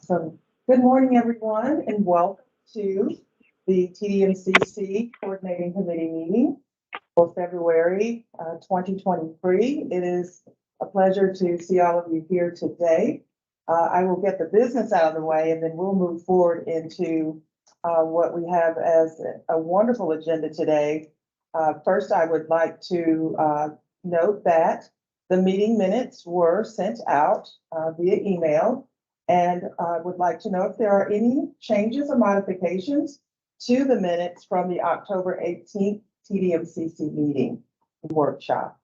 Awesome. Good morning, everyone, and welcome to the TDMCC Coordinating Committee meeting for February 2023. It is a pleasure to see all of you here today. I will get the business out of the way and then we'll move forward into what we have as a wonderful agenda today. First, I would like to note that the meeting minutes were sent out via email, and I would like to know if there are any changes or modifications to the minutes from the October 18th TDMCC meeting workshop.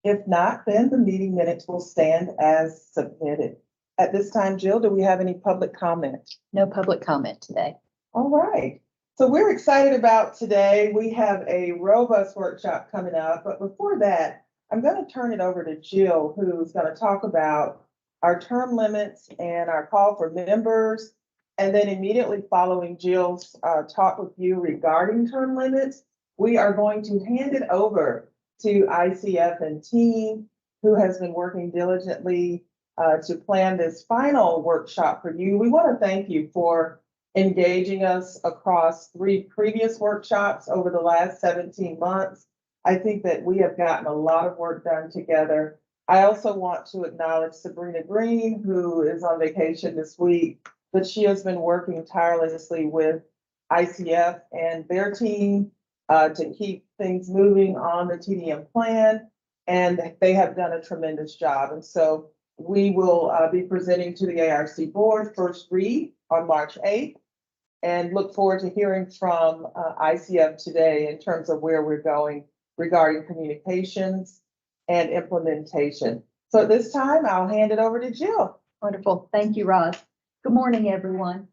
If not, then the meeting minutes will stand as submitted. At this time, Jill, do we have any public comment? No public comment today. All right. So we're excited about today. We have a robust workshop coming up, but before that, I'm going to turn it over to Jill, who's going to talk about our term limits and our call for members. And then immediately following Jill's talk with you regarding term limits, we are going to hand it over to ICF and team, who has been working diligently to plan this final workshop for you. We want to thank you for engaging us across 3 previous workshops over the last 17 months. I think that we have gotten a lot of work done together. I also want to acknowledge Sabrina Green, who is on vacation this week, but she has been working tirelessly with ICF and their team to keep things moving on the TDM plan, and they have done a tremendous job. And so we will be presenting to the ARC board first read on March 8th, and look forward to hearing from ICF today in terms of where we're going regarding communications and implementation. So at this time, I'll hand it over to Jill. Wonderful. Thank you, Roz. Good morning, everyone.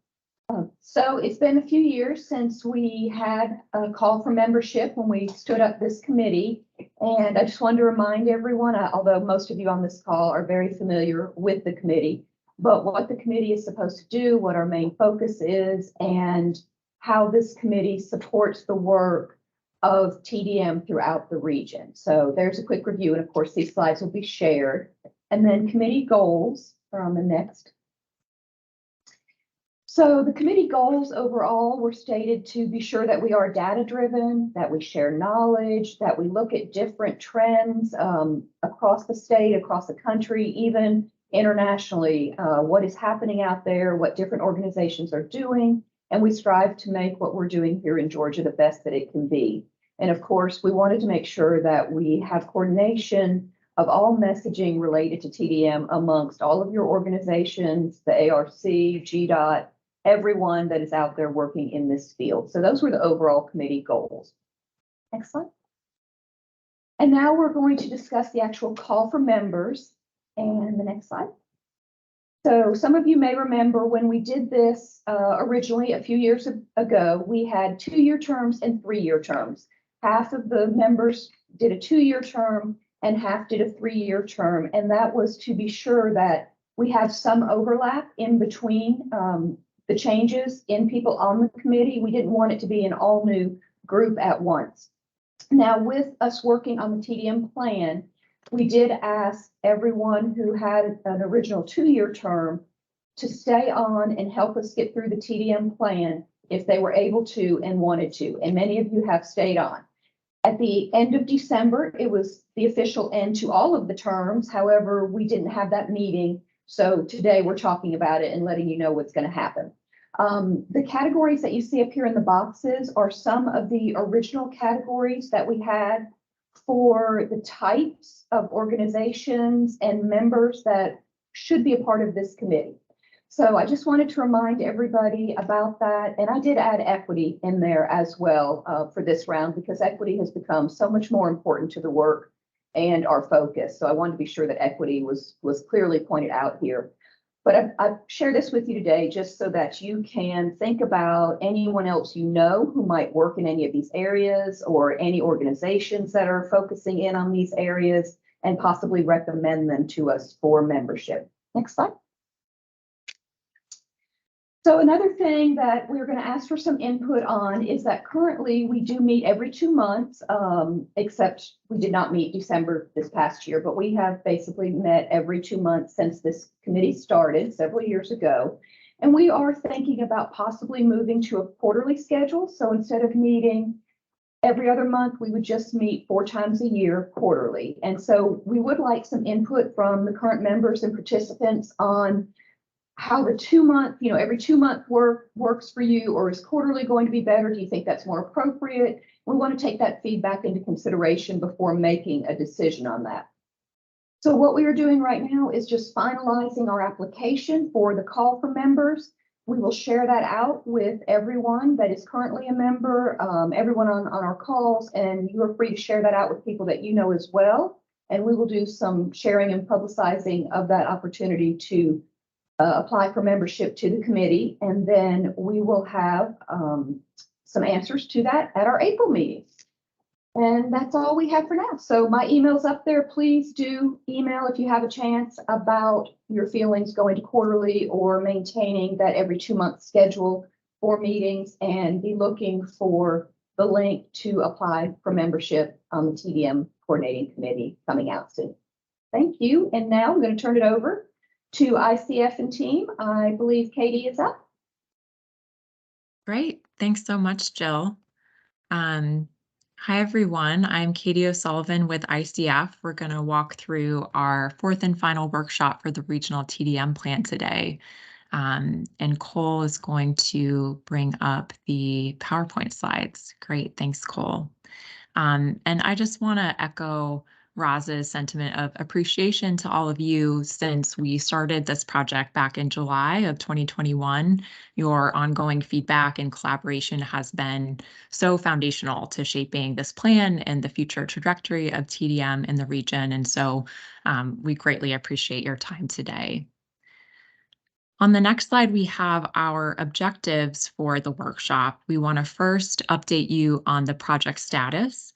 So it's been a few years since we had a call for membership when we stood up this committee. And I just wanted to remind everyone, although most of you on this call are very familiar with the committee, but what the committee is supposed to do, what our main focus is, and how this committee supports the work of TDM throughout the region. So there's a quick review, and of course these slides will be shared. And then committee goals are on the next. So the committee goals overall were stated to be sure that we are data-driven, that we share knowledge, that we look at different trends across the state, across the country, even internationally, what is happening out there, what different organizations are doing, and we strive to make what we're doing here in Georgia the best that it can be. And of course, we wanted to make sure that we have coordination of all messaging related to TDM amongst all of your organizations, the ARC, GDOT, everyone that is out there working in this field. So those were the overall committee goals. Next slide. And now we're going to discuss the actual call for members. And the next slide. So some of you may remember when we did this originally a few years ago, we had 2-year terms and 3-year terms. Half of the members did a 2-year term and half did a 3-year term. And that was to be sure that we have some overlap in between the changes in people on the committee. We didn't want it to be an all new group at once. Now, with us working on the TDM plan, we did ask everyone who had an original 2-year term to stay on and help us get through the TDM plan if they were able to and wanted to, and many of you have stayed on. At the end of December, it was the official end to all of the terms. However, we didn't have that meeting, so today we're talking about it and letting you know what's going to happen. The categories that you see up here in the boxes are some of the original categories that we had for the types of organizations and members that should be a part of this committee. So I just wanted to remind everybody about that. And I did add equity in there as well for this round, because equity has become so much more important to the work and our focus. So I wanted to be sure that equity was clearly pointed out here. But I've shared this with you today just so that you can think about anyone else you know who might work in any of these areas, or any organizations that are focusing in on these areas, and possibly recommend them to us for membership. Next slide. So another thing that we're going to ask for some input on is that currently we do meet every 2 months, except we did not meet December this past year, but we have basically met every 2 months since this committee started several years ago. And we are thinking about possibly moving to a quarterly schedule. So instead of meeting every other month, we would just meet 4 times a year quarterly. And so we would like some input from the current members and participants on how the 2 month, every 2 month works for you, or is quarterly going to be better? Do you think that's more appropriate? We want to take that feedback into consideration before making a decision on that. So what we are doing right now is just finalizing our application for the call for members. We will share that out with everyone that is currently a member, everyone on our calls, and you are free to share that out with people that you know as well. And we will do some sharing and publicizing of that opportunity to apply for membership to the committee, and then we will have some answers to that at our April meeting. And that's all we have for now. So my email's up there. Please do email if you have a chance about your feelings going to quarterly or maintaining that every 2 month schedule for meetings, and be looking for the link to apply for membership on the TDM coordinating committee coming out soon. Thank you. And now I'm going to turn it over to ICF and team. I believe Katie is up. Great. Thanks so much, Jill. Hi, everyone. I'm Katie O'Sullivan with ICF. We're going to walk through our 4th and final workshop for the regional TDM plan today. And Cole is going to bring up the PowerPoint slides. Great. Thanks, Cole. And I just want to echo Roz's sentiment of appreciation to all of you since we started this project back in July of 2021. Your ongoing feedback and collaboration has been so foundational to shaping this plan and the future trajectory of TDM in the region. And so we greatly appreciate your time today. On the next slide, we have our objectives for the workshop. We want to first update you on the project status,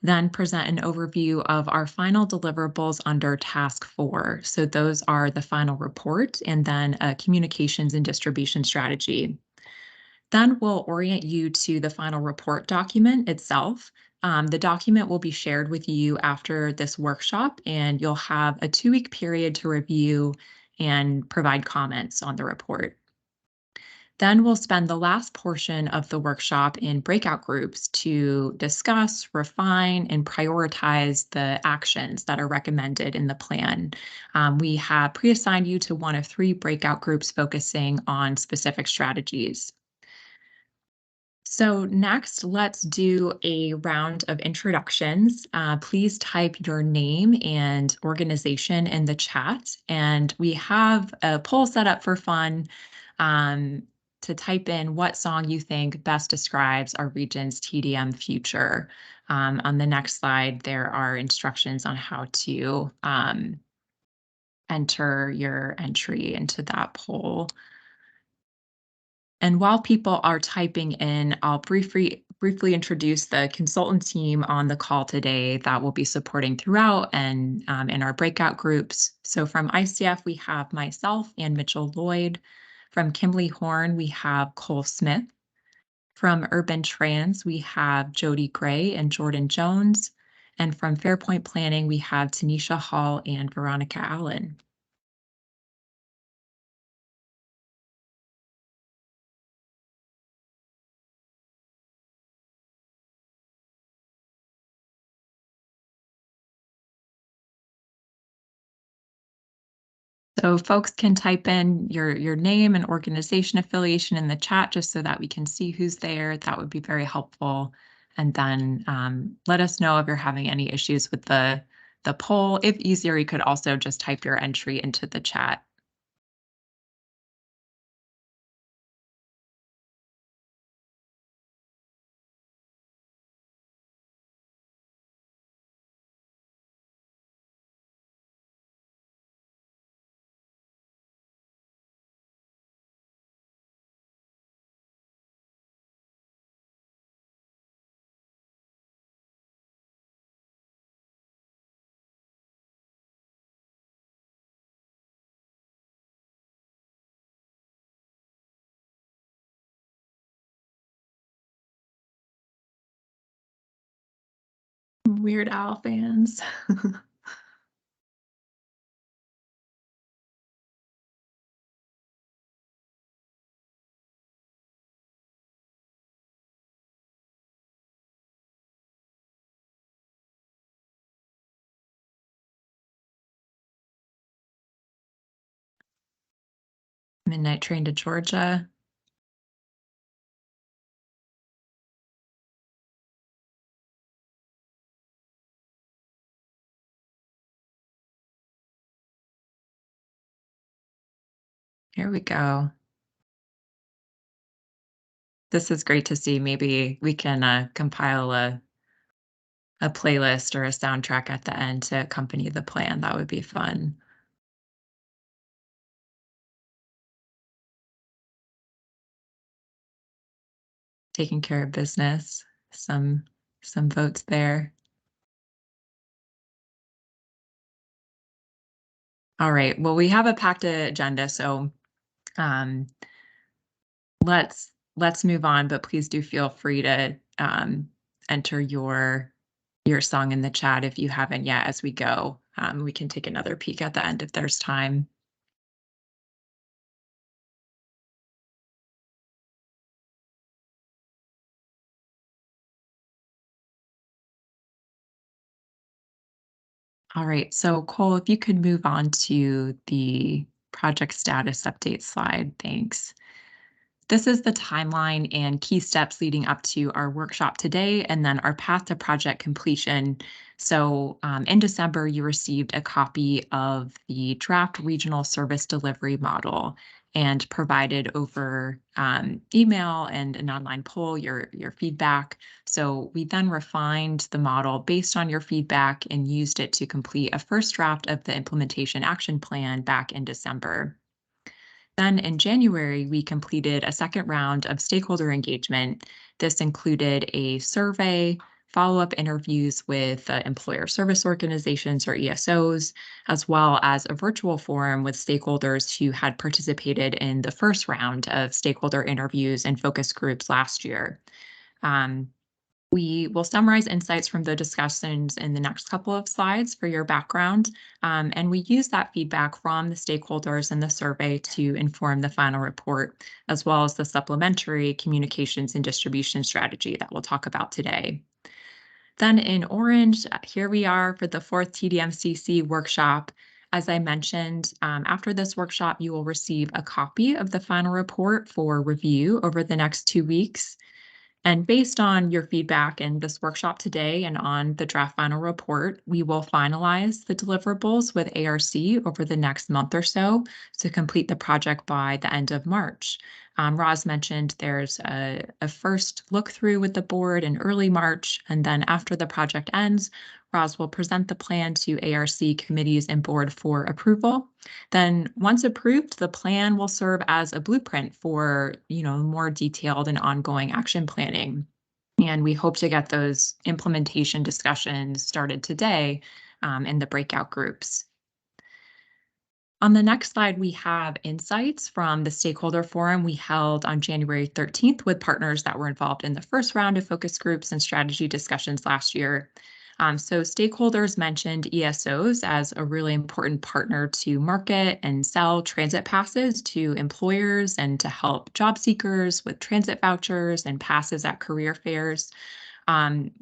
then present an overview of our final deliverables under task 4. So those are the final report and then a communications and distribution strategy. Then we'll orient you to the final report document itself. The document will be shared with you after this workshop, and you'll have a 2-week period to review and provide comments on the report. Then we'll spend the last portion of the workshop in breakout groups to discuss, refine, and prioritize the actions that are recommended in the plan. We have pre-assigned you to one of 3 breakout groups focusing on specific strategies. So next, let's do a round of introductions. Please type your name and organization in the chat. And we have a poll set up for fun to type in what song you think best describes our region's TDM future. On the next slide, there are instructions on how to enter your entry into that poll. And while people are typing in, I'll briefly introduce the consultant team on the call today that will be supporting throughout and in our breakout groups. So from ICF, we have myself and Mitchell Lloyd. From Kimberly Horn, we have Cole Smith. From Urban Trans, we have Jody Gray and Jordan Jones. And from Fairpoint Planning, we have Tanisha Hall and Veronica Allen. So folks can type in your name and organization affiliation in the chat just so that we can see who's there. That would be very helpful. And then let us know if you're having any issues with the poll. If easier, you could also just type your entry into the chat. Weird Al fans. Midnight Train to Georgia. Here we go. This is great to see. Maybe we can compile a playlist or a soundtrack at the end to accompany the plan. That would be fun. Taking care of business. Some votes there. All right. Well, we have a packed agenda, so let's move on. But please do feel free to enter your song in the chat if you haven't yet. As we go, we can take another peek at the end if there's time. All right, so Cole, if you could move on to the project status update slide, thanks. This is the timeline and key steps leading up to our workshop today, and then our path to project completion. So in December, you received a copy of the draft regional service delivery model and provided over email and an online poll your feedback. So we then refined the model based on your feedback and used it to complete a first draft of the implementation action plan back in December. Then in January, we completed a second round of stakeholder engagement. This included a survey, follow-up interviews with employer service organizations or ESOs, as well as a virtual forum with stakeholders who had participated in the first round of stakeholder interviews and focus groups last year. We will summarize insights from the discussions in the next couple of slides for your background, and we use that feedback from the stakeholders in the survey to inform the final report, as well as the supplementary communications and distribution strategy that we'll talk about today. Then in orange, here we are for the 4th TDMCC workshop. As I mentioned, after this workshop, you will receive a copy of the final report for review over the next 2 weeks. And based on your feedback in this workshop today and on the draft final report, we will finalize the deliverables with ARC over the next month or so to complete the project by the end of March. Roz mentioned there's a first look through with the board in early March, and then after the project ends, Roz will present the plan to ARC committees and board for approval. Then once approved, the plan will serve as a blueprint for, more detailed and ongoing action planning. And we hope to get those implementation discussions started today in the breakout groups. On the next slide, we have insights from the stakeholder forum we held on January 13th with partners that were involved in the first round of focus groups and strategy discussions last year. So stakeholders mentioned ESOs as a really important partner to market and sell transit passes to employers and to help job seekers with transit vouchers and passes at career fairs.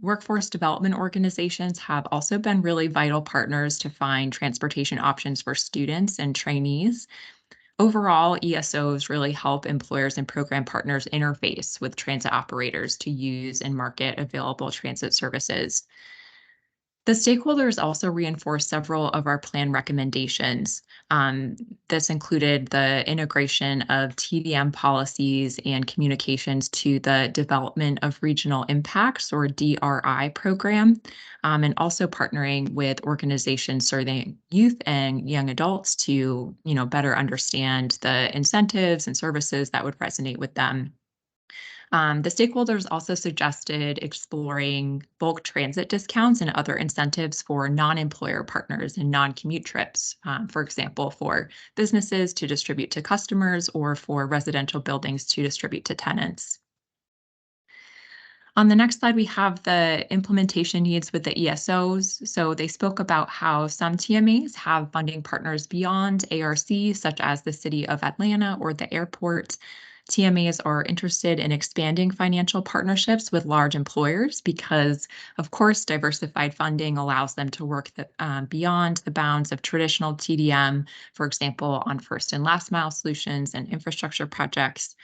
Workforce development organizations have also been really vital partners to find transportation options for students and trainees. Overall, ESOs really help employers and program partners interface with transit operators to use and market available transit services. The stakeholders also reinforced several of our plan recommendations. This included the integration of TDM policies and communications to the Development of Regional Impacts, or DRI program, and also partnering with organizations serving youth and young adults to, better understand the incentives and services that would resonate with them. The stakeholders also suggested exploring bulk transit discounts and other incentives for non-employer partners and non-commute trips, for example, for businesses to distribute to customers or for residential buildings to distribute to tenants. On the next slide, we have the implementation needs with the ESOs. So they spoke about how some TMAs have funding partners beyond ARC, such as the City of Atlanta or the airport. TMAs are interested in expanding financial partnerships with large employers because, of course, diversified funding allows them to work beyond the bounds of traditional TDM, for example, on first and last mile solutions and infrastructure projects.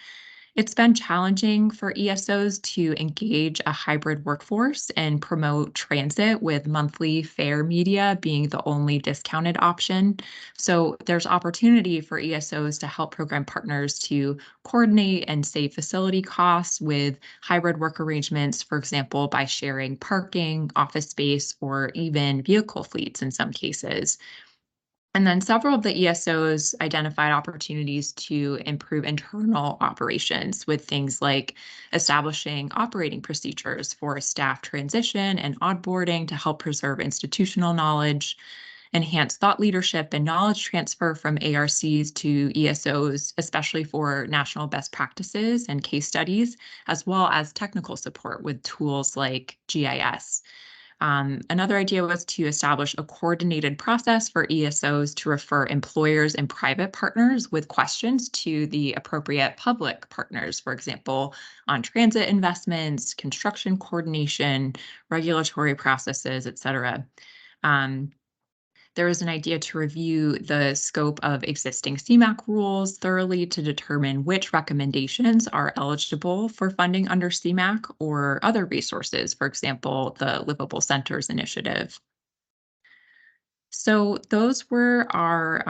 It's been challenging for ESOs to engage a hybrid workforce and promote transit with monthly fare media being the only discounted option. So there's opportunity for ESOs to help program partners to coordinate and save facility costs with hybrid work arrangements, for example, by sharing parking, office space, or even vehicle fleets in some cases. And then several of the ESOs identified opportunities to improve internal operations with things like establishing operating procedures for staff transition and onboarding to help preserve institutional knowledge, enhance thought leadership and knowledge transfer from ARCs to ESOs, especially for national best practices and case studies, as well as technical support with tools like GIS. Another idea was to establish a coordinated process for ESOs to refer employers and private partners with questions to the appropriate public partners, for example, on transit investments, construction coordination, regulatory processes, et cetera. There was an idea to review the scope of existing CMAQ rules thoroughly to determine which recommendations are eligible for funding under CMAQ or other resources, for example, the Livable Centers Initiative. So those were our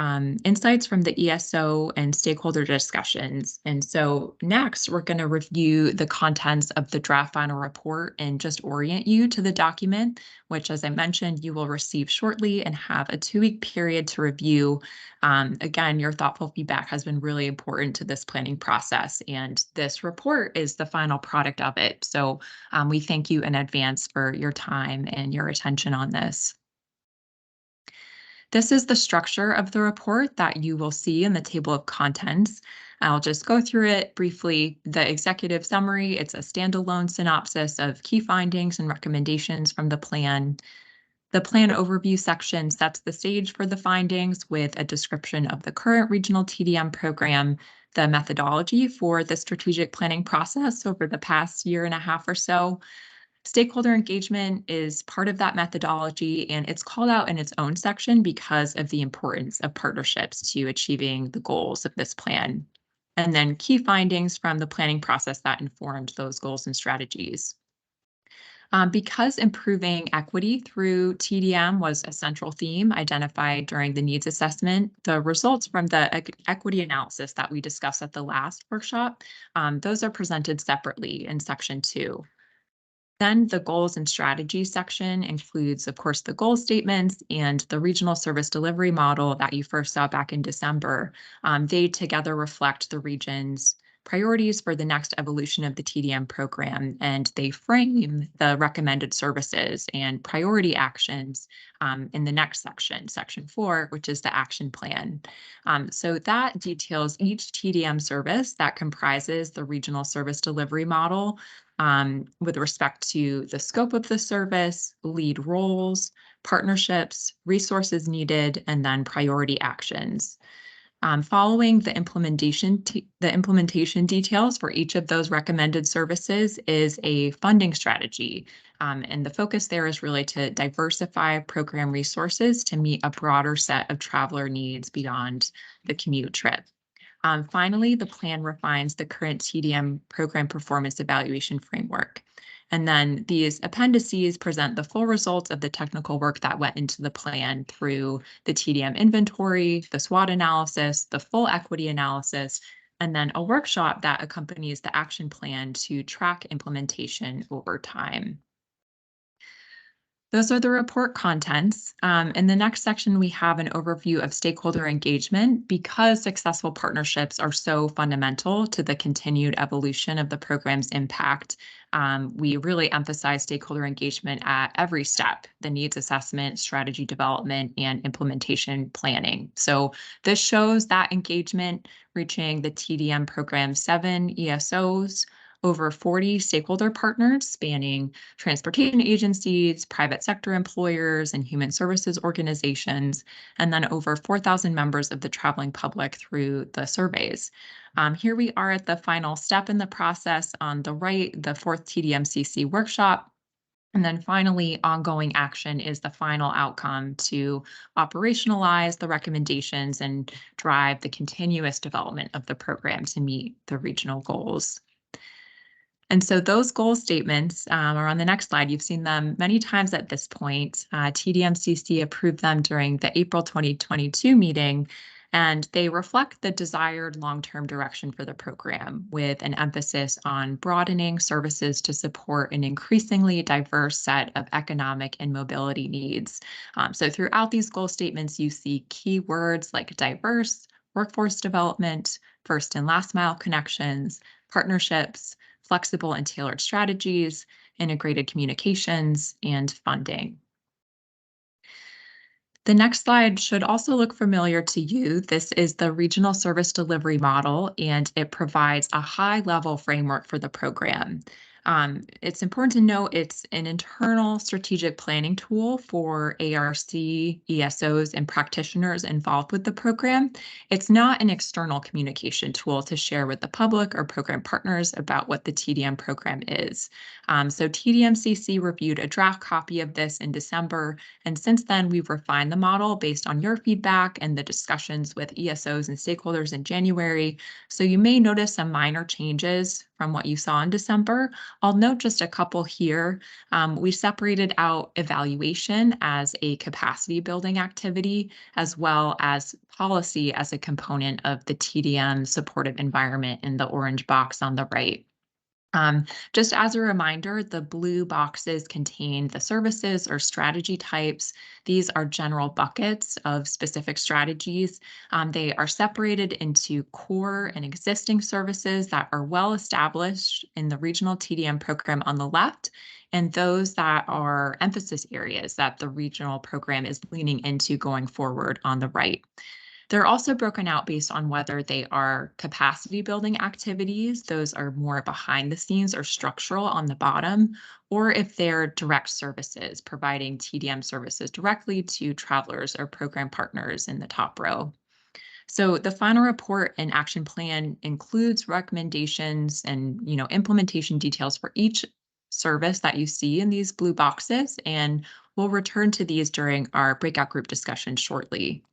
insights from the ESO and stakeholder discussions. And so next, we're going to review the contents of the draft final report and just orient you to the document, which, as I mentioned, you will receive shortly and have a 2-week period to review. Again, your thoughtful feedback has been really important to this planning process, and this report is the final product of it. So we thank you in advance for your time and your attention on this. This is the structure of the report that you will see in the table of contents. I'll just go through it briefly. The executive summary, it's a standalone synopsis of key findings and recommendations from the plan. The plan overview section sets the stage for the findings with a description of the current regional TDM program, the methodology for the strategic planning process over the past 1.5 years or so. Stakeholder engagement is part of that methodology, and it's called out in its own section because of the importance of partnerships to achieving the goals of this plan. And then key findings from the planning process that informed those goals and strategies. Because improving equity through TDM was a central theme identified during the needs assessment, the results from the equity analysis that we discussed at the last workshop, those are presented separately in section 2. Then the goals and strategies section includes, of course, the goal statements and the regional service delivery model that you first saw back in December. They together reflect the region's priorities for the next evolution of the TDM program, and they frame the recommended services and priority actions in the next section, section 4, which is the action plan. So that details each TDM service that comprises the regional service delivery model, with respect to the scope of the service, lead roles, partnerships, resources needed, and then priority actions. Following the implementation details for each of those recommended services is a funding strategy. And the focus there is really to diversify program resources to meet a broader set of traveler needs beyond the commute trip. Finally, the plan refines the current TDM program performance evaluation framework. And then these appendices present the full results of the technical work that went into the plan through the TDM inventory, the SWOT analysis, the full equity analysis, and then a workshop that accompanies the action plan to track implementation over time. Those are the report contents. In the next section, we have an overview of stakeholder engagement. Because successful partnerships are so fundamental to the continued evolution of the program's impact, we really emphasize stakeholder engagement at every step, the needs assessment, strategy development, and implementation planning. So this shows that engagement reaching the TDM program 7 ESOs, over 40 stakeholder partners spanning transportation agencies, private sector employers, and human services organizations, and then over 4,000 members of the traveling public through the surveys. Here we are at the final step in the process on the right, the fourth TDMCC workshop. And then finally, ongoing action is the final outcome to operationalize the recommendations and drive the continuous development of the program to meet the regional goals. And so those goal statements are on the next slide. You've seen them many times at this point. TDMCC approved them during the April 2022 meeting, and they reflect the desired long-term direction for the program with an emphasis on broadening services to support an increasingly diverse set of economic and mobility needs. So throughout these goal statements, you see keywords like diverse, workforce development, first and last mile connections, partnerships, flexible and tailored strategies, integrated communications, and funding. The next slide should also look familiar to you. This is the regional service delivery model, and it provides a high-level framework for the program. It's important to note it's an internal strategic planning tool for ARC, ESOs, and practitioners involved with the program. It's not an external communication tool to share with the public or program partners about what the TDM program is. So TDMCC reviewed a draft copy of this in December, and since then we've refined the model based on your feedback and the discussions with ESOs and stakeholders in January. So you may notice some minor changes from what you saw in December. I'll note just a couple here. We separated out evaluation as a capacity building activity, as well as policy as a component of the TDM supportive environment in the orange box on the right. Just as a reminder, the blue boxes contain the services or strategy types. These are general buckets of specific strategies. They are separated into core and existing services that are well established in the regional TDM program on the left, and those that are emphasis areas that the regional program is leaning into going forward on the right. They're also broken out based on whether they are capacity building activities, those are more behind the scenes or structural on the bottom, or if they're direct services, providing TDM services directly to travelers or program partners in the top row. So the final report and action plan includes recommendations and implementation details for each service that you see in these blue boxes, and we'll return to these during our breakout group discussion shortly.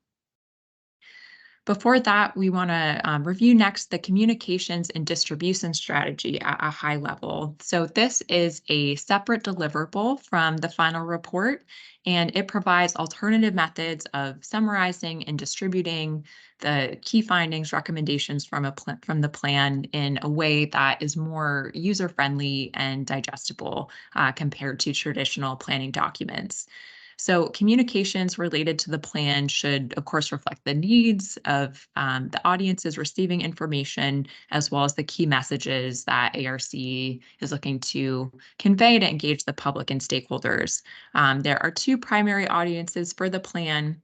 Before that, we want to review next the communications and distribution strategy at a high level. So this is a separate deliverable from the final report, and it provides alternative methods of summarizing and distributing the key findings, recommendations from the plan in a way that is more user-friendly and digestible compared to traditional planning documents. So communications related to the plan should, of course, reflect the needs of the audiences receiving information, as well as the key messages that ARC is looking to convey to engage the public and stakeholders. There are two primary audiences for the plan: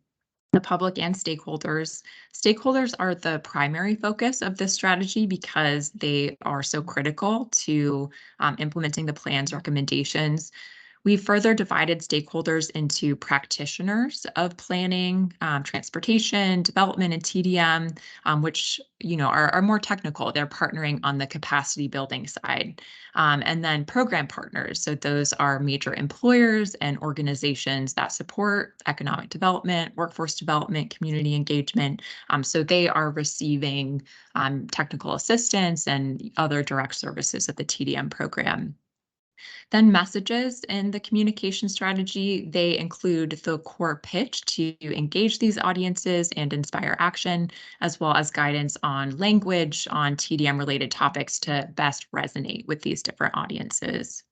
the public and stakeholders. Stakeholders are the primary focus of this strategy because they are so critical to implementing the plan's recommendations. We further divided stakeholders into practitioners of planning, transportation, development, and TDM, which are more technical. They're partnering on the capacity building side. And then program partners. So those are major employers and organizations that support economic development, workforce development, community engagement. So they are receiving technical assistance and other direct services of the TDM program. Then messages in the communication strategy, they include the core pitch to engage these audiences and inspire action, as well as guidance on language on TDM related topics to best resonate with these different audiences.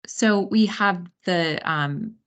So we have the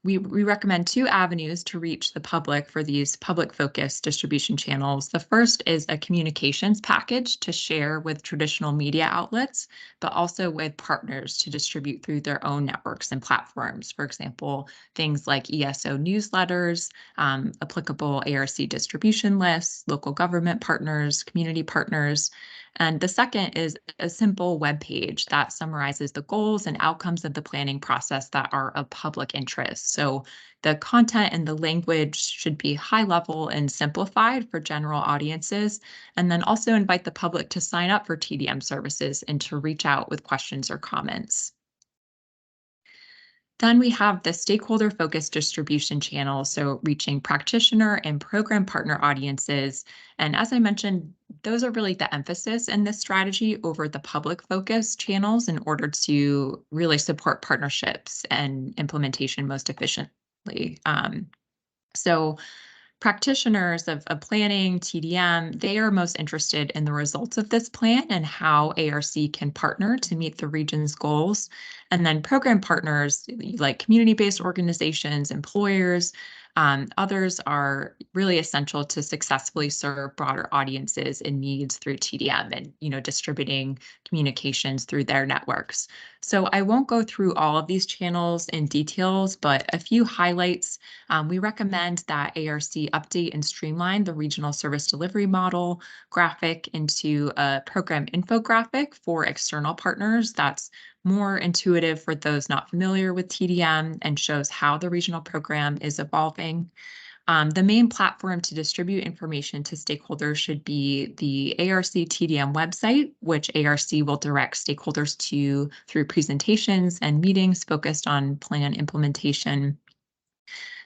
we recommend two avenues to reach the public for these public focused distribution channels. The first is a communications package to share with traditional media outlets, but also with partners to distribute through their own networks and platforms. For example, things like ESO newsletters, applicable ARC distribution lists, local government partners, community partners. And the second is a simple web page that summarizes the goals and outcomes of the planning process that are of public interest. So the content and the language should be high level and simplified for general audiences, and then also invite the public to sign up for TDM services and to reach out with questions or comments. Then we have the stakeholder-focused distribution channel, so reaching practitioner and program partner audiences. And as I mentioned, those are really the emphasis in this strategy over the public-focused channels in order to really support partnerships and implementation most efficiently. So practitioners of planning, TDM, they are most interested in the results of this plan and how ARC can partner to meet the region's goals. And then program partners like community-based organizations, employers, others are really essential to successfully serve broader audiences and needs through TDM and distributing communications through their networks. So I won't go through all of these channels in details, but a few highlights. We recommend that ARC update and streamline the regional service delivery model graphic into a program infographic for external partners that's more intuitive for those not familiar with TDM and shows how the regional program is evolving. The main platform to distribute information to stakeholders should be the ARC TDM website, which ARC will direct stakeholders to through presentations and meetings focused on plan implementation.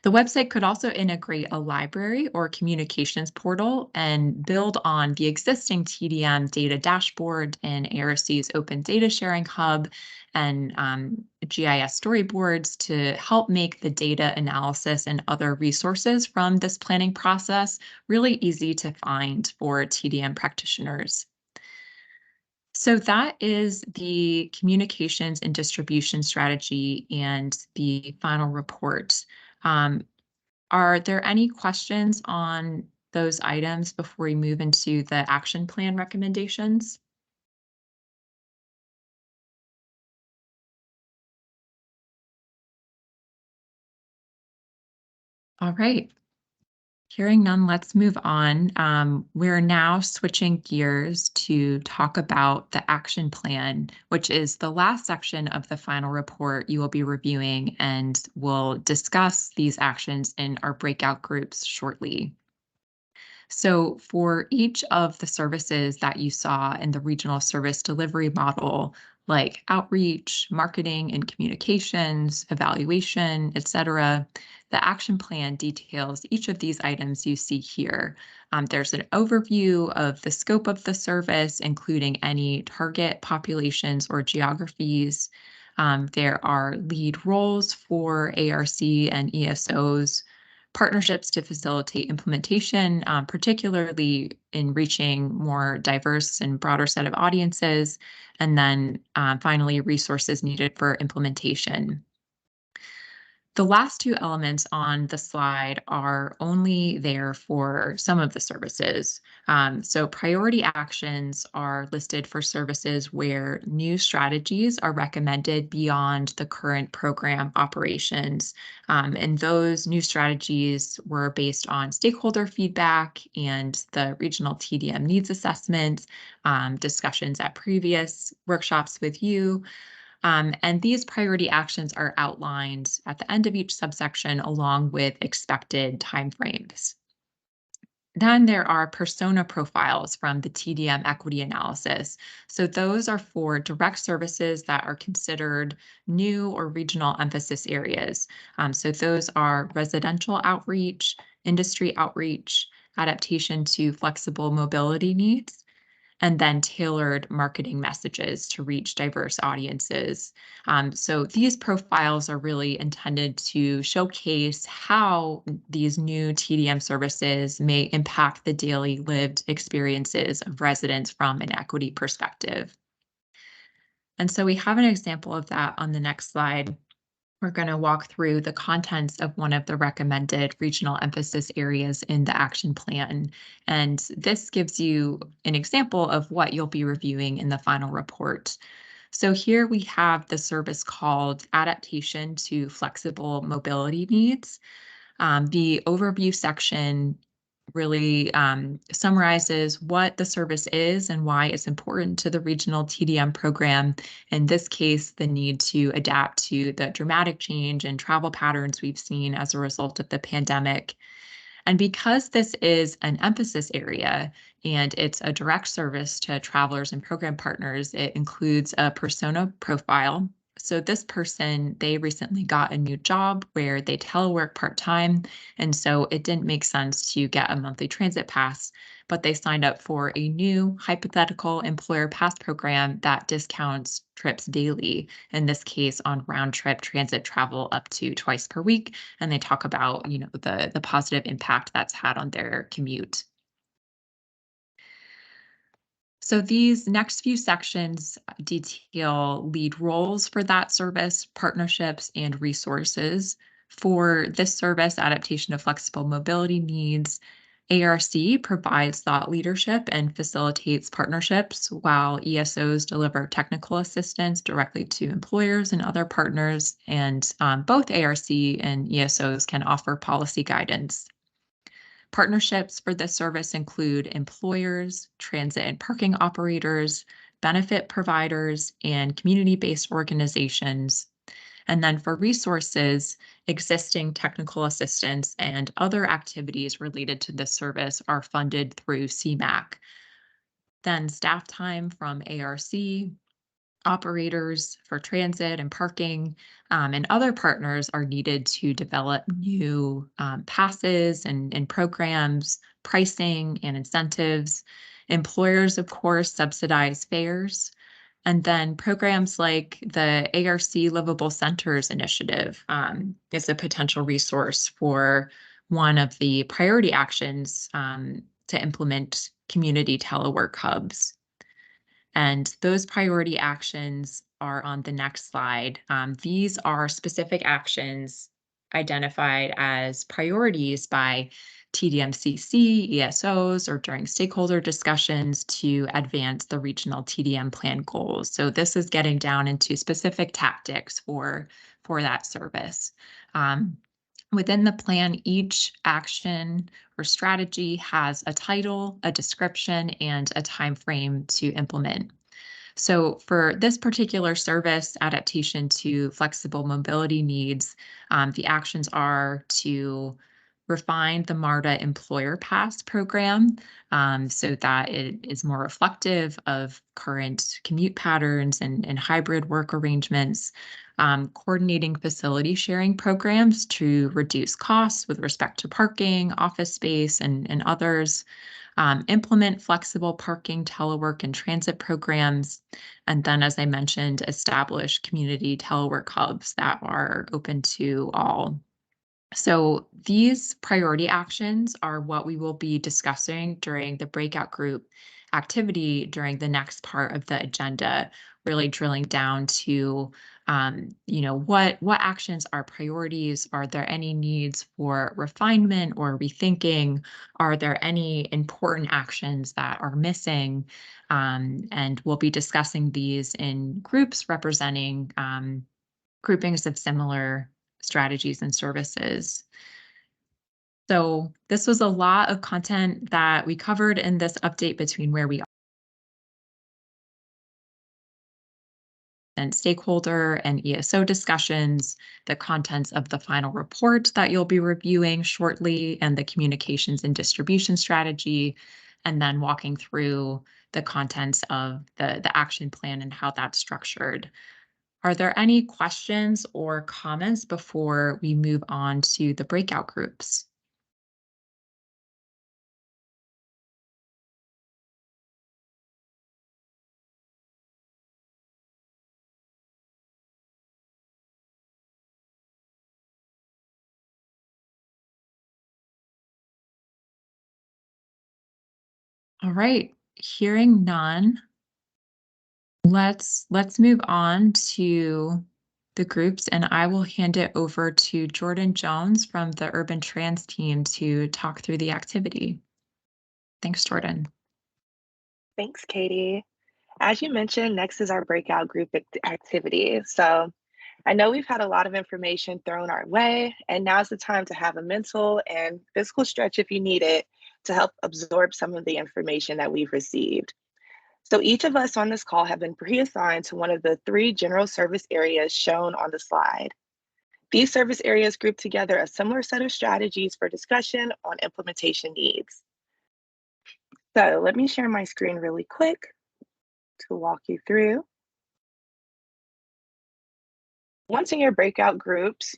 The website could also integrate a library or communications portal and build on the existing TDM data dashboard and ARC's open data sharing hub and GIS storyboards to help make the data analysis and other resources from this planning process really easy to find for TDM practitioners. So that is the communications and distribution strategy and the final report. Um, are there any questions on those items before we move into the action plan recommendations? All right. Hearing none, let's move on. We're now switching gears to talk about the action plan, which is the last section of the final report you will be reviewing, and we'll discuss these actions in our breakout groups shortly. So for each of the services that you saw in the regional service delivery model, like outreach, marketing and communications, evaluation, et cetera, the action plan details each of these items you see here. There's an overview of the scope of the service, including any target populations or geographies. There are lead roles for ARC and ESOs, partnerships to facilitate implementation, particularly in reaching more diverse and broader set of audiences, and then finally, resources needed for implementation. The last two elements on the slide are only there for some of the services. So priority actions are listed for services where new strategies are recommended beyond the current program operations. And those new strategies were based on stakeholder feedback and the regional TDM needs assessment, discussions at previous workshops with you. And these priority actions are outlined at the end of each subsection along with expected timeframes. Then there are persona profiles from the TDM equity analysis. So those are for direct services that are considered new or regional emphasis areas. So those are residential outreach, industry outreach, adaptation to flexible mobility needs, and then tailored marketing messages to reach diverse audiences. So these profiles are really intended to showcase how these new TDM services may impact the daily lived experiences of residents from an equity perspective. And so we have an example of that on the next slide, we're going to walk through the contents of one of the recommended regional emphasis areas in the action plan. And this gives you an example of what you'll be reviewing in the final report. So here we have the service called Adaptation to Flexible Mobility Needs. The overview section really summarizes what the service is and why it's important to the regional TDM program. In this case, the need to adapt to the dramatic change in travel patterns we've seen as a result of the pandemic. And because this is an emphasis area and it's a direct service to travelers and program partners, it includes a persona profile. So this person, they recently got a new job where they telework part-time, and so it didn't make sense to get a monthly transit pass, but they signed up for a new hypothetical employer pass program that discounts trips daily, in this case on round trip transit travel up to twice per week. And they talk about, the positive impact that's had on their commute. So these next few sections detail lead roles for that service, partnerships, and resources. For this service, Adaptation of Flexible Mobility Needs, ARC provides thought leadership and facilitates partnerships, while ESOs deliver technical assistance directly to employers and other partners. And both ARC and ESOs can offer policy guidance. Partnerships for this service include employers, transit and parking operators, benefit providers, and community-based organizations. And then for resources, existing technical assistance and other activities related to this service are funded through CMAQ. Then staff time from ARC, operators for transit and parking, and other partners are needed to develop new passes and programs, pricing and incentives. Employers, of course, subsidize fares. And then programs like the ARC Livable Centers Initiative is a potential resource for one of the priority actions to implement community telework hubs. And those priority actions are on the next slide. These are specific actions identified as priorities by TDMCC, ESOs, or during stakeholder discussions to advance the regional TDM plan goals. So this is getting down into specific tactics for that service. Within the plan, each action or strategy has a title, a description, and a time frame to implement. So for this particular service, Adaptation to Flexible Mobility Needs, the actions are to refine the MARTA Employer Pass program so that it is more reflective of current commute patterns and hybrid work arrangements, coordinating facility sharing programs to reduce costs with respect to parking, office space, and others, implement flexible parking, telework, and transit programs, and then, as I mentioned, establish community telework hubs that are open to all. So these priority actions are what we will be discussing during the breakout group activity during the next part of the agenda, really drilling down to, what actions are priorities? Are there any needs for refinement or rethinking? Are there any important actions that are missing? And we'll be discussing these in groups representing groupings of similar strategies and services. So this was a lot of content that we covered in this update between where we are and stakeholder and ESO discussions, the contents of the final report that you'll be reviewing shortly, and the communications and distribution strategy, and then walking through the contents of the action plan and how that's structured. Are there any questions or comments before we move on to the breakout groups? All right, hearing none, let's move on to the groups, and I will hand it over to Jordan Jones from the Urban Trans team to talk through the activity. Thanks, Jordan. Thanks, Katie. As you mentioned, next is our breakout group activity. So I know we've had a lot of information thrown our way, and now's the time to have a mental and physical stretch if you need it to help absorb some of the information that we've received. So each of us on this call have been pre-assigned to one of the 3 general service areas shown on the slide. These service areas group together a similar set of strategies for discussion on implementation needs. So let me share my screen really quick to walk you through. Once in your breakout groups,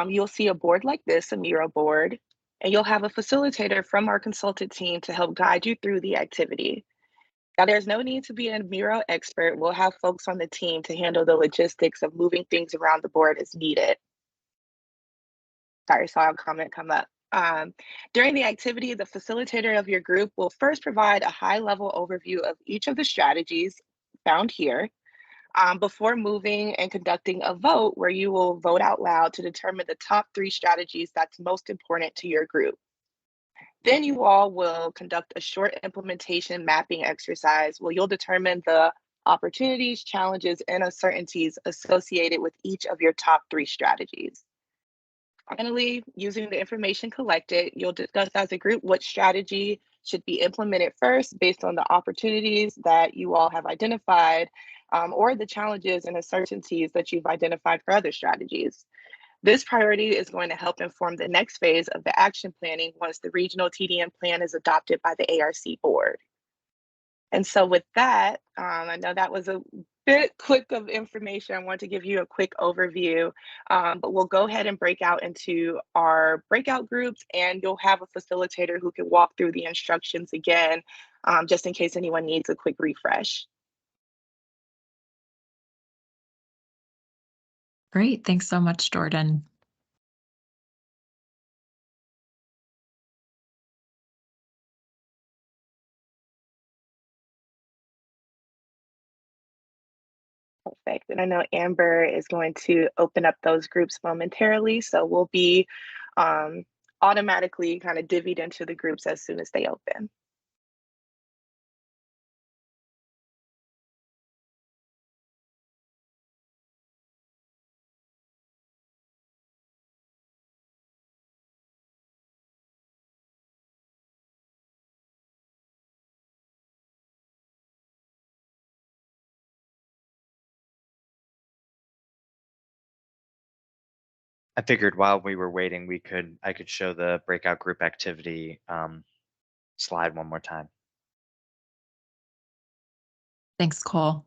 you'll see a board like this, a Miro board, and you'll have a facilitator from our consultant team to help guide you through the activity. Now, there's no need to be a Miro expert. We'll have folks on the team to handle the logistics of moving things around the board as needed. Sorry, saw a comment come up. During the activity, the facilitator of your group will first provide a high-level overview of each of the strategies found here before moving and conducting a vote where you will vote out loud to determine the top 3 strategies that's most important to your group. Then you all will conduct a short implementation mapping exercise where you'll determine the opportunities, challenges, and uncertainties associated with each of your top 3 strategies. Finally, using the information collected, you'll discuss as a group what strategy should be implemented first based on the opportunities that you all have identified or the challenges and uncertainties that you've identified for other strategies. This priority is going to help inform the next phase of the action planning once the regional TDM plan is adopted by the ARC board. And so with that, I know that was a bit quick of information. I want to give you a quick overview, but we'll go ahead and break out into our breakout groups, and you'll have a facilitator who can walk through the instructions again, just in case anyone needs a quick refresh. Great. Thanks so much, Jordan. Perfect. And I know Amber is going to open up those groups momentarily, so we'll be automatically kind of divvied into the groups as soon as they open. I figured while we were waiting, I could show the breakout group activity slide one more time. Thanks, Cole.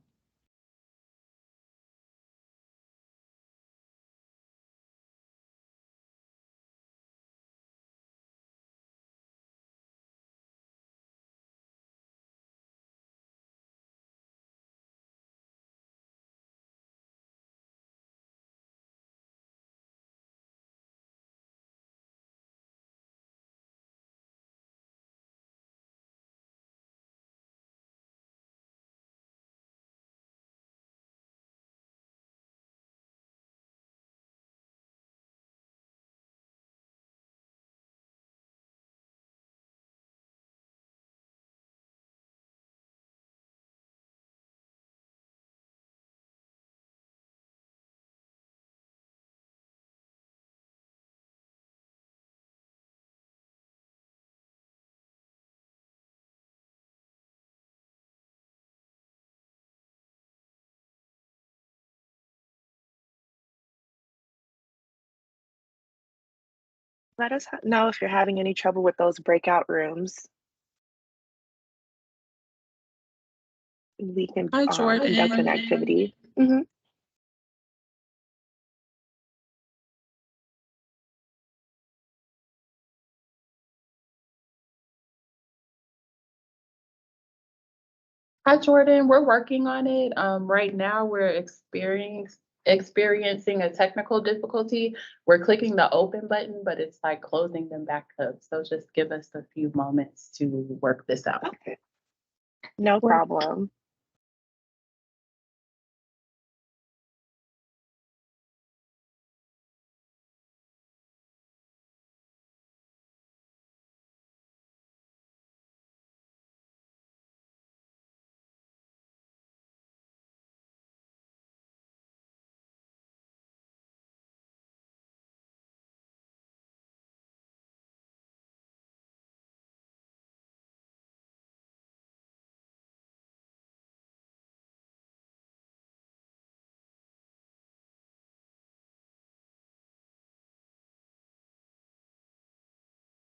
Let us know if you're having any trouble with those breakout rooms. We can Hi, Jordan. conduct an activity. Mm-hmm. Hi, Jordan. We're working on it. Right now, we're experiencing a technical difficulty. We're clicking the open button, but it's like closing them back up. So just give us a few moments to work this out. Okay. No problem.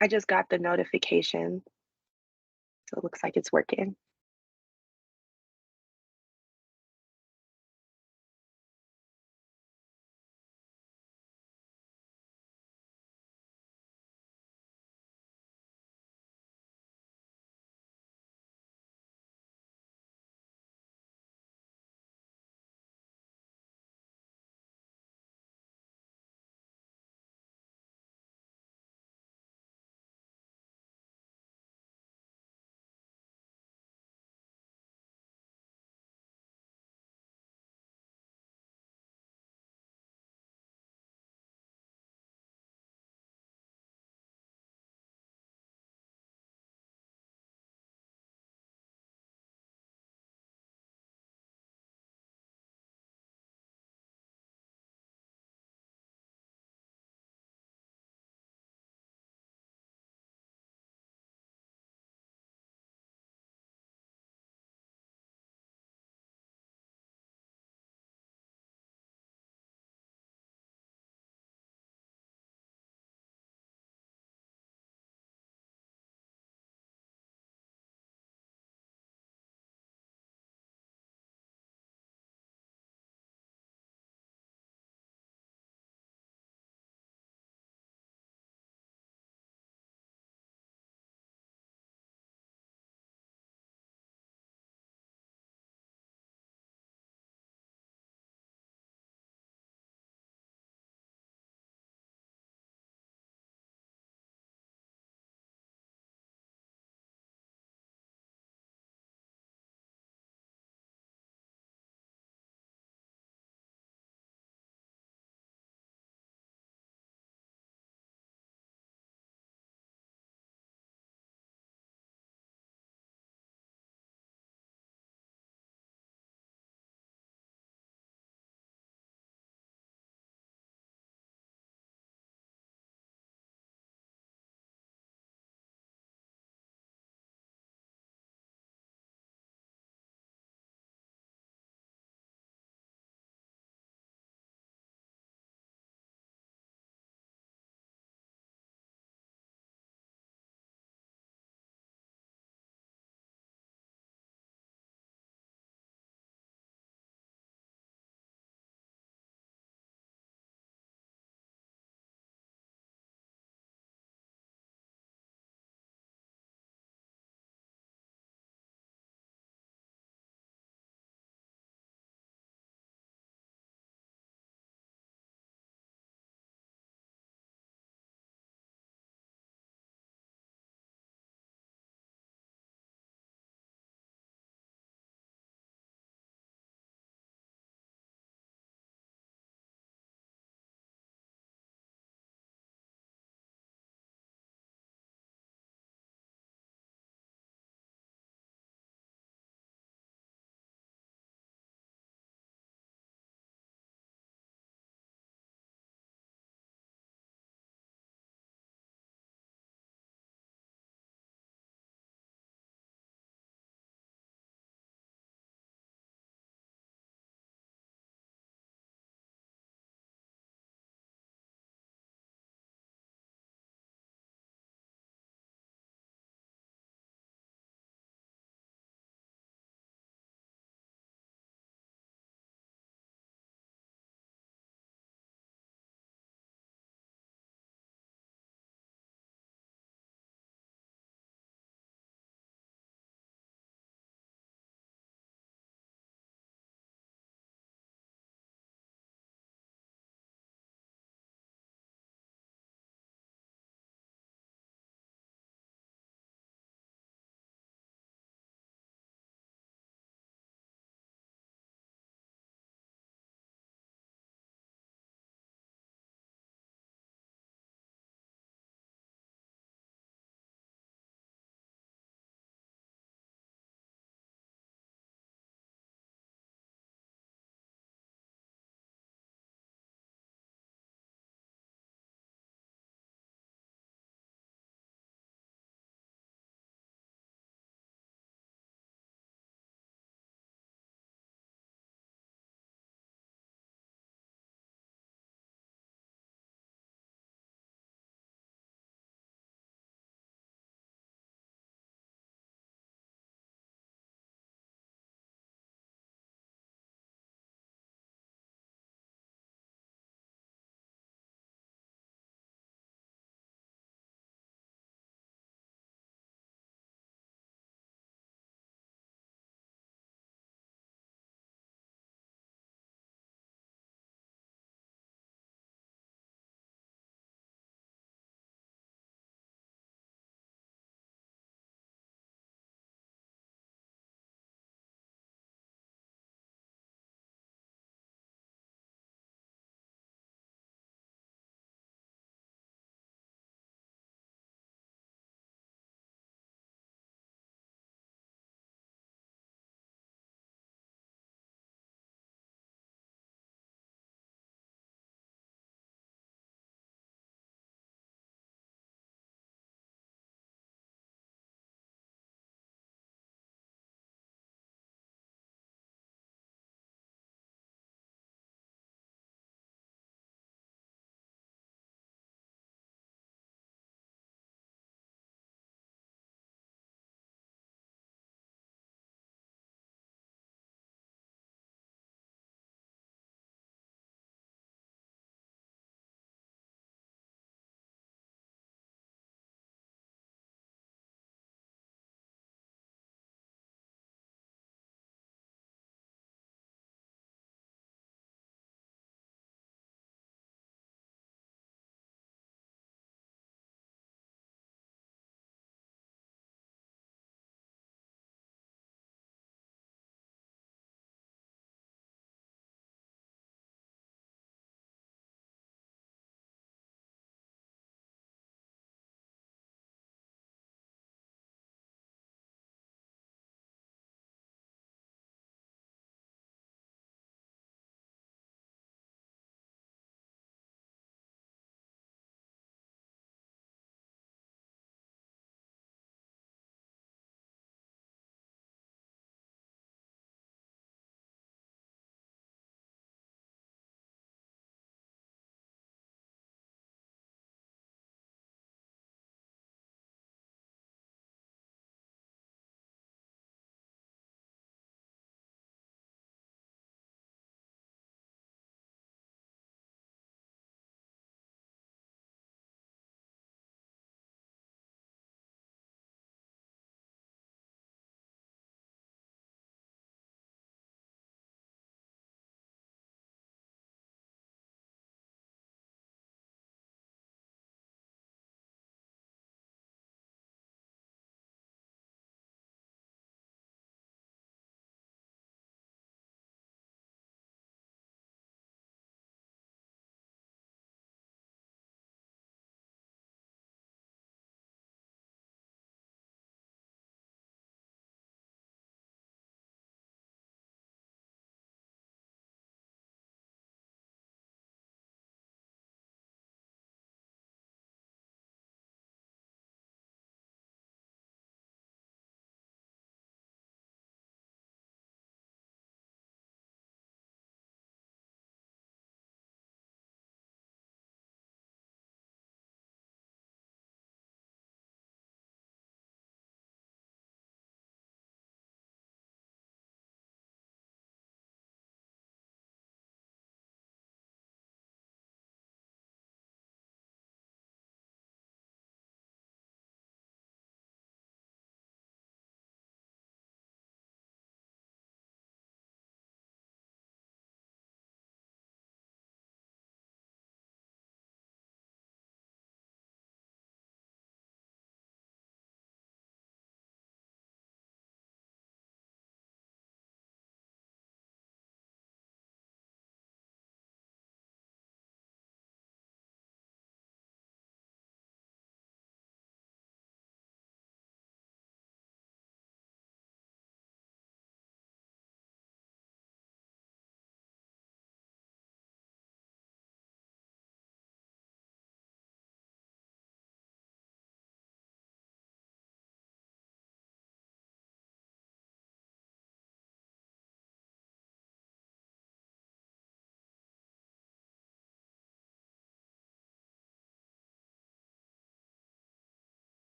I just got the notification, so it looks like it's working.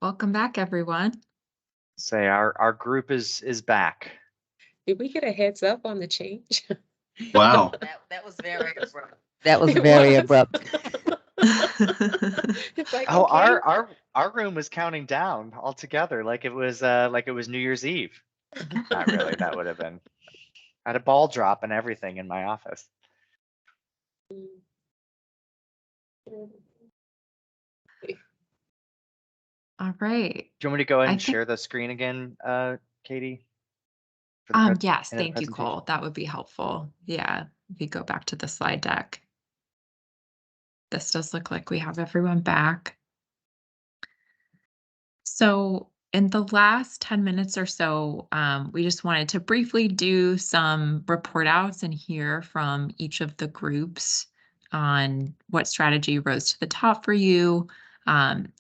Welcome back, everyone. Say our group is back. Did we get a heads up on the change? Wow. That was very abrupt. That was It very was. abrupt. It's like, Oh, okay. our room was counting down altogether like it was New Year's Eve. Not really. That would have been. I had a ball drop and everything in my office. All right. Do you want me to go ahead I and think- share the screen again, Katie? For the Yes, end of the thank you, presentation? Cole. That would be helpful. Yeah, if you go back to the slide deck. This does look like we have everyone back. So in the last 10 minutes or so, we just wanted to briefly do some report outs and hear from each of the groups on what strategy rose to the top for you,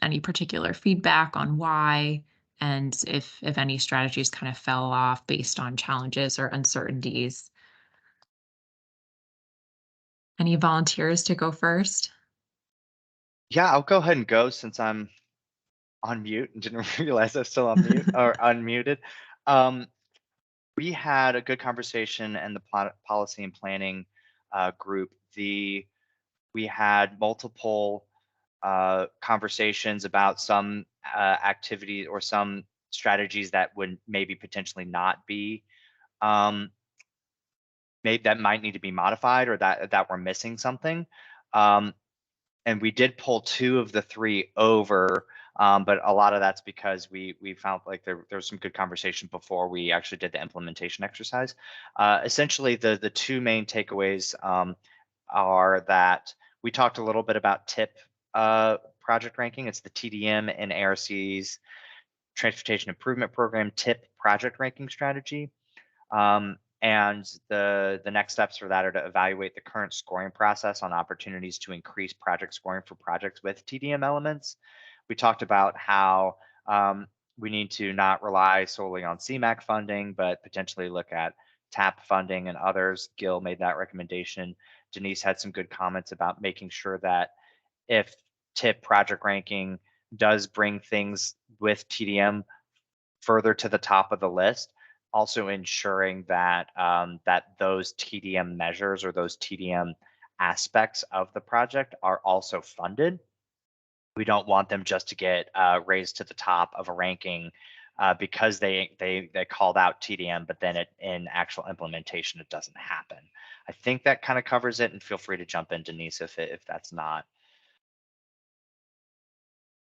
any particular feedback on why, and if any strategies kind of fell off based on challenges or uncertainties. Any volunteers to go first? Yeah, I'll go ahead and go since I'm on mute and didn't realize I was still on mute or unmuted. We had a good conversation in the policy and planning group. We had multiple conversations about some activities or some strategies that would maybe potentially not be maybe that might need to be modified or that we're missing something. And we did pull 2 of the 3 over, but a lot of that's because we found like there was some good conversation before we actually did the implementation exercise. Essentially, the 2 main takeaways are that we talked a little bit about TIP project ranking. It's the TDM and ARC's Transportation Improvement Program TIP project ranking strategy. And the next steps for that are to evaluate the current scoring process on opportunities to increase project scoring for projects with TDM elements. We talked about how we need to not rely solely on CMAQ funding, but potentially look at TAP funding and others. Gil made that recommendation. Denise had some good comments about making sure that if TIP project ranking does bring things with TDM further to the top of the list, also ensuring that that those TDM measures or those TDM aspects of the project are also funded. We don't want them just to get raised to the top of a ranking because they called out TDM, but then in actual implementation it doesn't happen. I think that kind of covers it, and feel free to jump in, Denise, if that's not.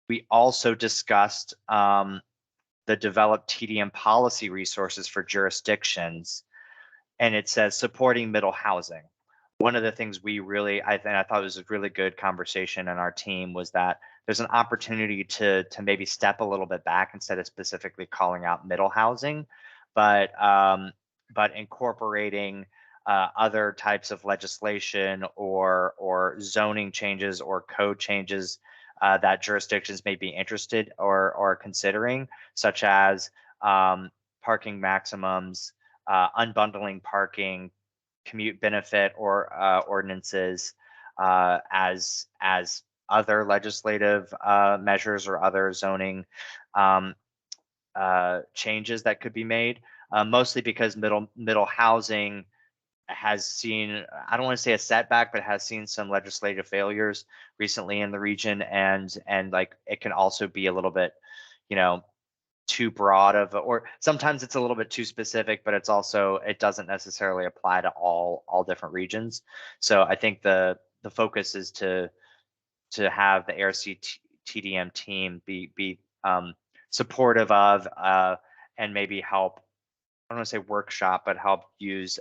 We also discussed the developed TDM policy resources for jurisdictions, and it says supporting middle housing. One of the things I thought was a really good conversation in our team was that there's an opportunity to maybe step a little bit back instead of specifically calling out middle housing, but incorporating other types of legislation or zoning changes or code changes that jurisdictions may be interested or considering, such as parking maximums, unbundling parking, commute benefit or ordinances, as other legislative measures or other zoning changes that could be made. Mostly because middle housing has seen, I don't want to say a setback, but has seen some legislative failures recently in the region, and like it can also be a little bit, too broad of, or sometimes it's a little bit too specific, but it's also, it doesn't necessarily apply to all different regions. So I think the focus is to have the ARC TDM team be supportive of and maybe help, I don't want to say workshop, but help use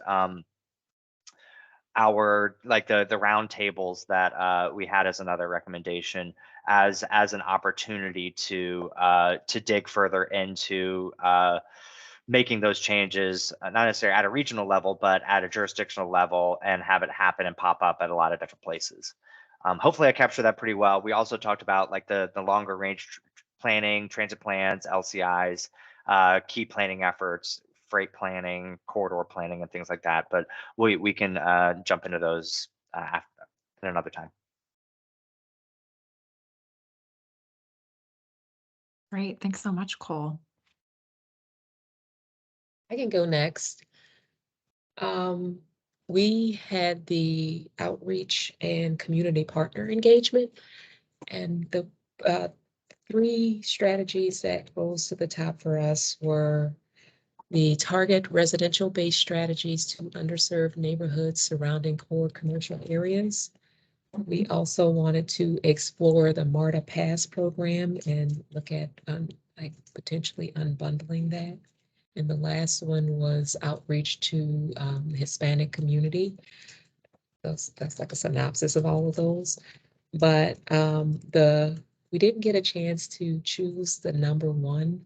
our like the round tables that we had as another recommendation as an opportunity to dig further into making those changes, not necessarily at a regional level, but at a jurisdictional level, and have it happen and pop up at a lot of different places. Hopefully I captured that pretty well. We also talked about like the longer range planning, transit plans, LCIs, key planning efforts, freight planning, corridor planning, and things like that. But we can jump into those at another time. Great. Thanks so much, Cole. I can go next. We had the outreach and community partner engagement, and the three strategies that rose to the top for us were the target residential-based strategies to underserved neighborhoods surrounding core commercial areas. We also wanted to explore the MARTA Pass program and look at like potentially unbundling that. And the last one was outreach to the Hispanic community. That's like a synopsis of all of those. But we didn't get a chance to choose the number one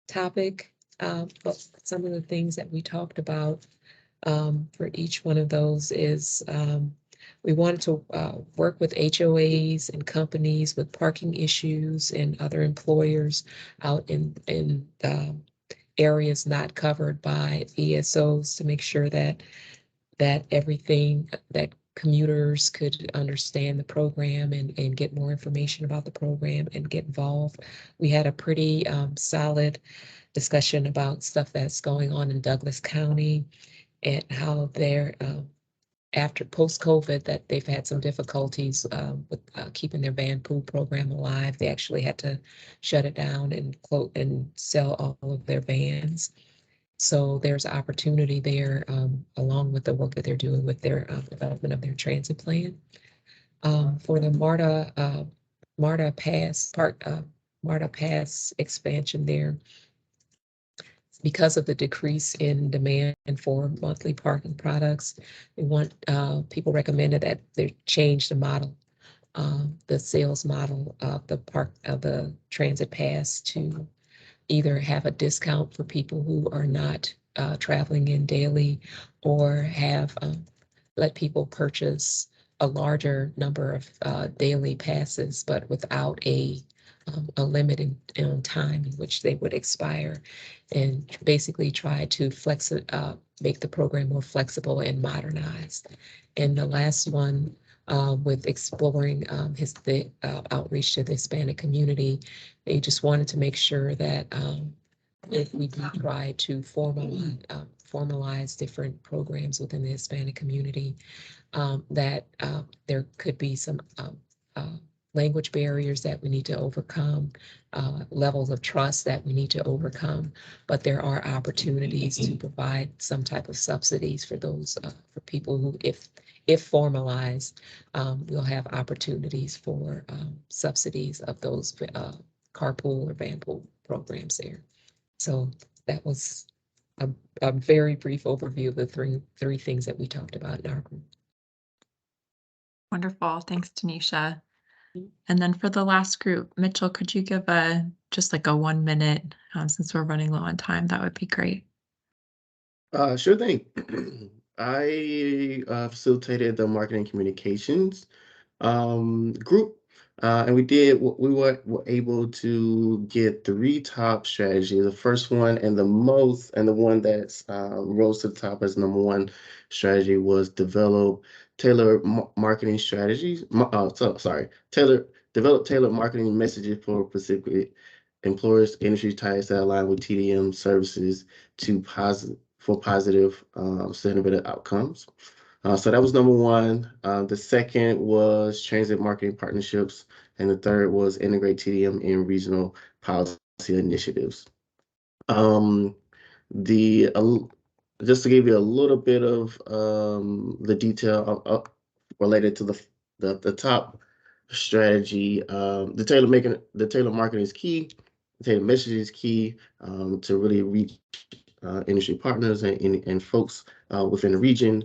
topic. But some of the things that we talked about for each one of those is we wanted to work with HOAs and companies with parking issues and other employers out in areas not covered by ESOs to make sure that everything that commuters could understand the program and get more information about the program and get involved. We had a pretty solid discussion about stuff that's going on in Douglas County and how they're after post-COVID that they've had some difficulties with keeping their van pool program alive. They actually had to shut it down and sell all of their vans. So there's opportunity there, along with the work that they're doing with their development of their transit plan. For the MARTA Pass expansion there, because of the decrease in demand for monthly parking products, people recommended that they change the model, the sales model of the transit pass to either have a discount for people who are not traveling in daily, or have let people purchase a larger number of daily passes, but without a limit in time in which they would expire, and basically try to make the program more flexible and modernized. And the last one, with exploring the outreach to the Hispanic community, they just wanted to make sure that if we do try to formalize different programs within the Hispanic community, that there could be some language barriers that we need to overcome, levels of trust that we need to overcome, but there are opportunities to provide some type of subsidies for those for people who, if formalized, we'll have opportunities for subsidies of those carpool or vanpool programs there. So that was a very brief overview of the three things that we talked about in our group. Wonderful. Thanks, Tanisha. And then for the last group, Mitchell, could you give just like a 1 minute, since we're running low on time? That would be great. Sure thing. I facilitated the marketing communications group, and we were able to get 3 top strategies. The first one and the one that's rose to the top as number 1 strategy was develop tailored marketing strategies. Develop tailored marketing messages for specific employers, industry types that align with TDM services for positive sustainable outcomes. So that was number 1. The second was transit marketing partnerships, and the third was integrate TDM in regional policy initiatives. Just to give you a little bit of the detail related to the top strategy, the tailored marketing is key. The tailored message is key to really reach industry partners and folks within the region.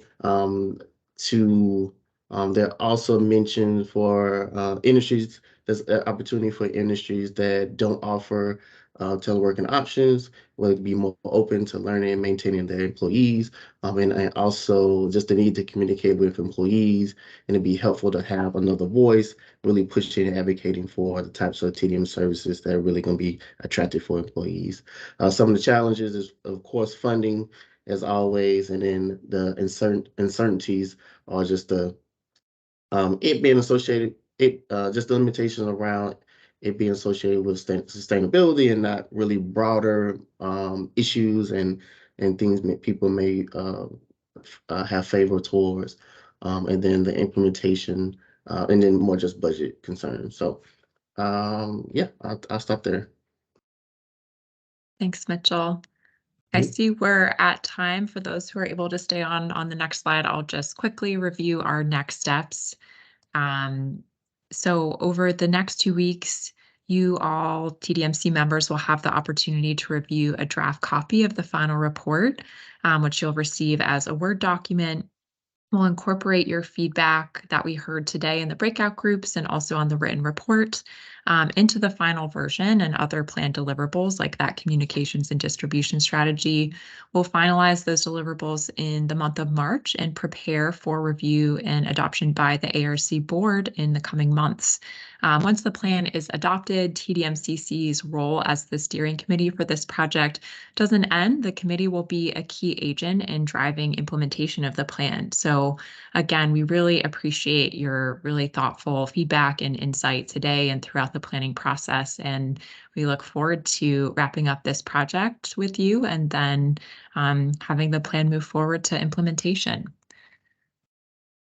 They're also mentioned for industries. There's an opportunity for industries that don't offer teleworking options, where be more open to learning and maintaining their employees, and also just the need to communicate with employees, and it'd be helpful to have another voice really pushing and advocating for the types of TDM services that are really going to be attractive for employees. Some of the challenges is, of course, funding, as always, and then the uncertainties are just it being associated, just the limitations around it being associated with sustainability and not really broader issues and things people may have favor towards, and then the implementation, and then more just budget concerns. So yeah, I'll stop there. Thanks, Mitchell. I see we're at time. For those who are able to stay on the next slide, I'll just quickly review our next steps. So over the next 2 weeks, you all TDMC members will have the opportunity to review a draft copy of the final report, which you'll receive as a Word document. We'll incorporate your feedback that we heard today in the breakout groups and also on the written report into the final version and other planned deliverables like that communications and distribution strategy. We'll finalize those deliverables in the month of March and prepare for review and adoption by the ARC board in the coming months. Once the plan is adopted, TDMCC's role as the steering committee for this project doesn't end. The committee will be a key agent in driving implementation of the plan. So again, we really appreciate your really thoughtful feedback and insight today and throughout the planning process. And we look forward to wrapping up this project with you and then having the plan move forward to implementation.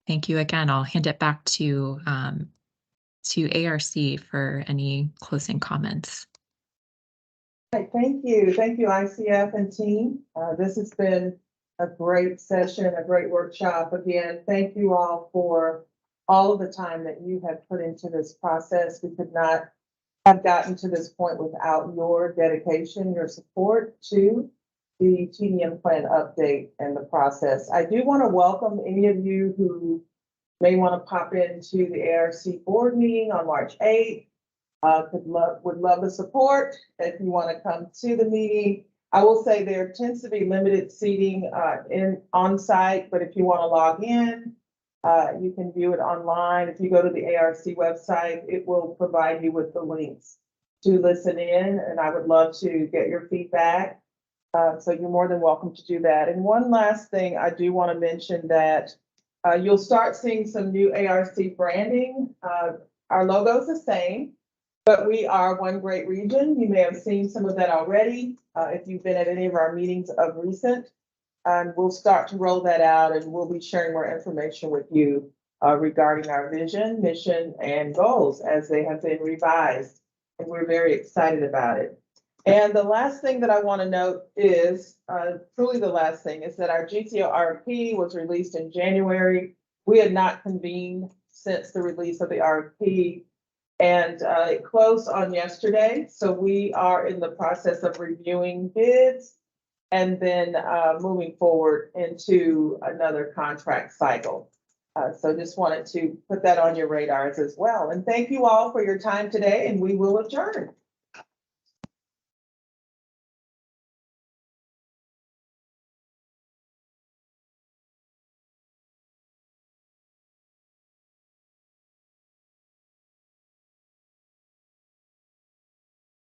Thank you again. I'll hand it back to ARC for any closing comments. Right, thank you. Thank you, ICF and team. This has been a great session, a great workshop. Again, thank you all for all of the time that you have put into this process. We could not have gotten to this point without your dedication, your support to the TDM plan update and the process. I do want to welcome any of you who may want to pop into the ARC board meeting on March 8th. Would love the support if you want to come to the meeting. I will say there tends to be limited seating on site, but if you want to log in, you can view it online. If you go to the ARC website, it will provide you with the links to listen in, and I would love to get your feedback. So you're more than welcome to do that. And one last thing, I do want to mention that you'll start seeing some new ARC branding. Our logo is the same, but we are one great region. You may have seen some of that already if you've been at any of our meetings of recent. And we'll start to roll that out, and we'll be sharing more information with you regarding our vision, mission, and goals as they have been revised. And we're very excited about it. And the last thing that I want to note is, truly the last thing, is that our GTO RFP was released in January. We had not convened since the release of the RFP, and it closed on yesterday. So we are in the process of reviewing bids and then moving forward into another contract cycle. So just wanted to put that on your radars as well. And thank you all for your time today, and we will adjourn.